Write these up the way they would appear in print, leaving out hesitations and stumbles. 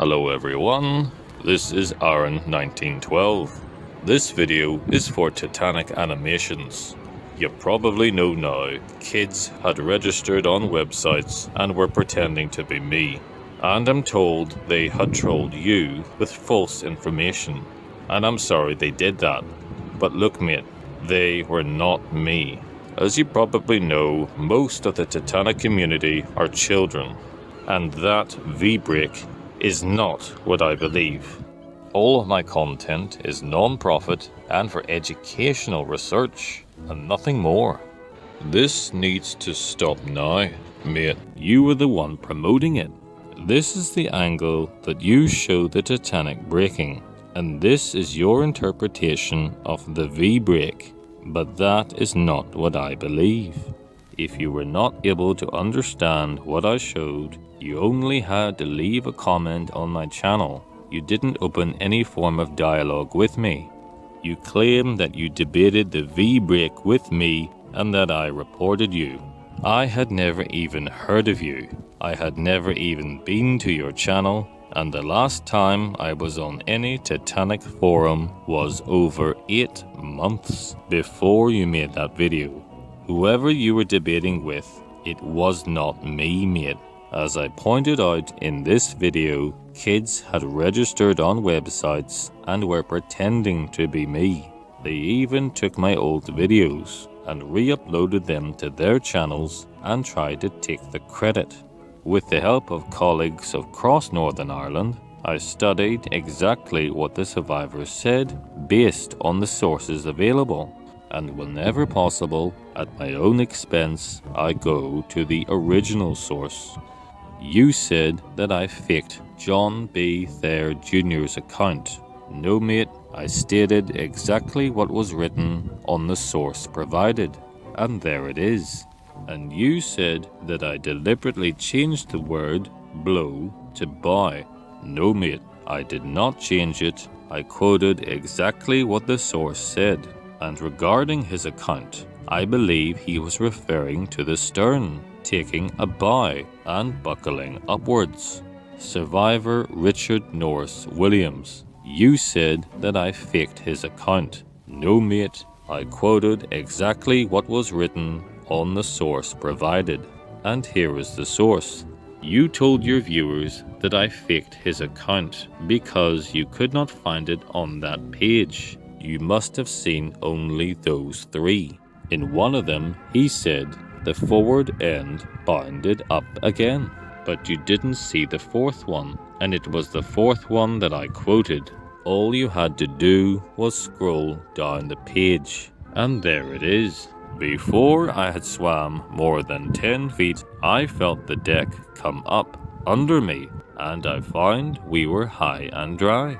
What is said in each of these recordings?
Hello everyone, this is Aaron1912. This video is for Titanic Animations. You probably know now, kids had registered on websites and were pretending to be me. And I'm told they had trolled you with false information. And I'm sorry they did that. But look mate, they were not me. As you probably know, most of the Titanic community are children. And that V-break is not what I believe. All of my content is non-profit and for educational research, and nothing more. This needs to stop now, mate. You were the one promoting it. This is the angle that you show the Titanic breaking, and this is your interpretation of the V-break, but that is not what I believe. If you were not able to understand what I showed, you only had to leave a comment on my channel. You didn't open any form of dialogue with me. You claim that you debated the V-break with me and that I reported you. I had never even heard of you. I had never even been to your channel, and the last time I was on any Titanic forum was over 8 months before you made that video. Whoever you were debating with, it was not me, mate. As I pointed out in this video, kids had registered on websites and were pretending to be me. They even took my old videos and re-uploaded them to their channels and tried to take the credit. With the help of colleagues across Northern Ireland, I studied exactly what the survivors said based on the sources available. And whenever possible, at my own expense, I go to the original source. You said that I faked John B. Thayer Jr.'s account. No mate, I stated exactly what was written on the source provided, and there it is. And you said that I deliberately changed the word blow to buy. No mate, I did not change it. I quoted exactly what the source said. And regarding his account, I believe he was referring to the stern, taking a bow and buckling upwards. Survivor Richard Norris Williams, you said that I faked his account. No mate, I quoted exactly what was written on the source provided. And here is the source. You told your viewers that I faked his account because you could not find it on that page. You must have seen only those 3. In one of them, he said the forward end bounded up again. But you didn't see the 4th one, and it was the 4th one that I quoted. All you had to do was scroll down the page, and there it is. Before I had swam more than 10 feet, I felt the deck come up under me, and I found we were high and dry.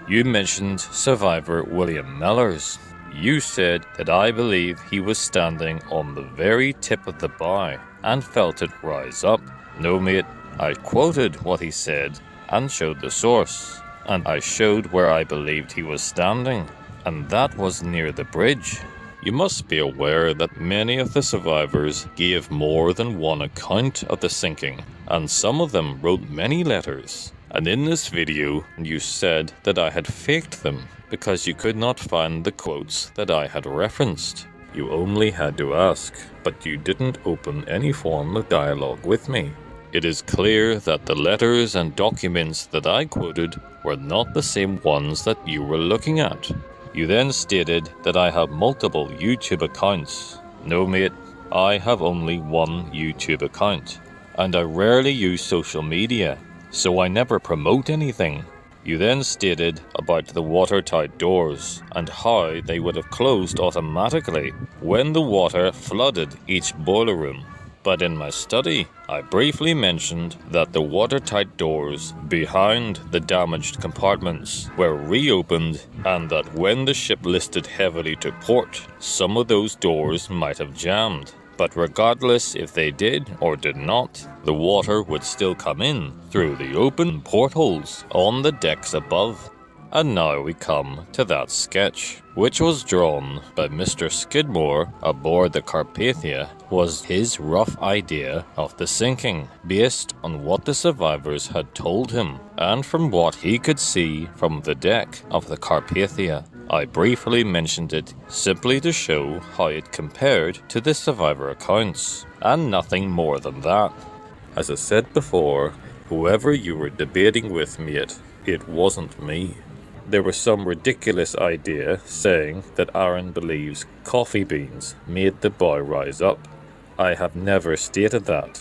You mentioned survivor William Mellors. You said that I believe he was standing on the very tip of the bow and felt it rise up. No mate, I quoted what he said and showed the source, and I showed where I believed he was standing, and that was near the bridge. You must be aware that many of the survivors gave more than one account of the sinking, and some of them wrote many letters. And in this video, you said that I had faked them because you could not find the quotes that I had referenced. You only had to ask, but you didn't open any form of dialogue with me. It is clear that the letters and documents that I quoted were not the same ones that you were looking at. You then stated that I have multiple YouTube accounts. No mate, I have only one YouTube account, and I rarely use social media, so I never promote anything. You then stated about the watertight doors and how they would have closed automatically when the water flooded each boiler room. But in my study, I briefly mentioned that the watertight doors behind the damaged compartments were reopened, and that when the ship listed heavily to port, some of those doors might have jammed. But regardless if they did or did not, the water would still come in through the open portholes on the decks above. And now we come to that sketch, which was drawn by Mr. Skidmore aboard the Carpathia, was his rough idea of the sinking, based on what the survivors had told him, and from what he could see from the deck of the Carpathia. I briefly mentioned it simply to show how it compared to the survivor accounts, and nothing more than that. As I said before, whoever you were debating with, mate, it wasn't me. There was some ridiculous idea saying that Aaron believes coffee beans made the boy rise up. I have never stated that.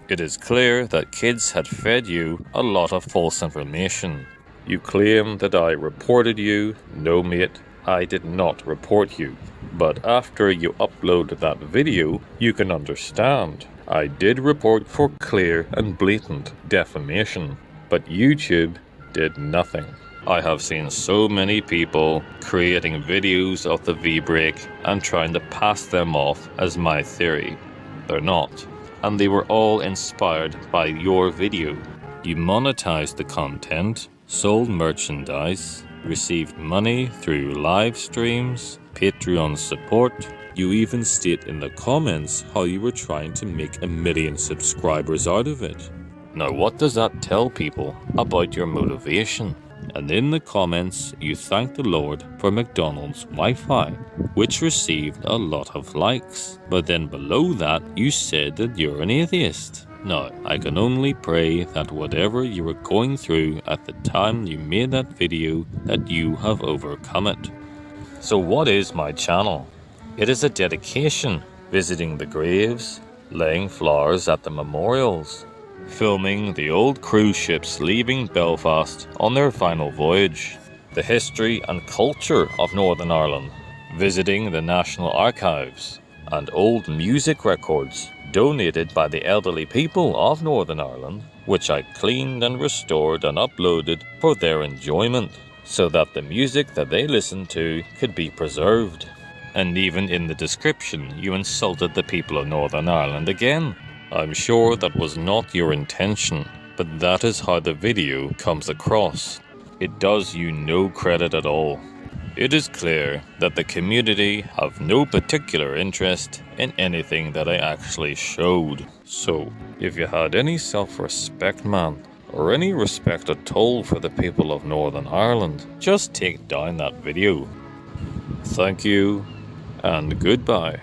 It is clear that kids had fed you a lot of false information. You claim that I reported you. No, mate, I did not report you. But after you upload that video, you can understand. I did report for clear and blatant defamation, but YouTube did nothing. I have seen so many people creating videos of the V-break and trying to pass them off as my theory. They're not. And they were all inspired by your video. You monetized the content, sold merchandise, received money through live streams, Patreon support. You even state in the comments how you were trying to make 1 million subscribers out of it. Now what does that tell people about your motivation? And in the comments, you thank the Lord for McDonald's Wi-Fi, which received a lot of likes. But then below that, you said that you're an atheist. Now, I can only pray that whatever you were going through at the time you made that video, that you have overcome it. So what is my channel? It is a dedication, visiting the graves, laying flowers at the memorials, filming the old cruise ships leaving Belfast on their final voyage, the history and culture of Northern Ireland, visiting the National Archives, and old music records donated by the elderly people of Northern Ireland, which I cleaned and restored and uploaded for their enjoyment, so that the music that they listened to could be preserved. And even in the description, you insulted the people of Northern Ireland again. I'm sure that was not your intention, but that is how the video comes across. It does you no credit at all. It is clear that the community have no particular interest in anything that I actually showed. So, if you had any self-respect, man, or any respect at all for the people of Northern Ireland, just take down that video. Thank you, and goodbye.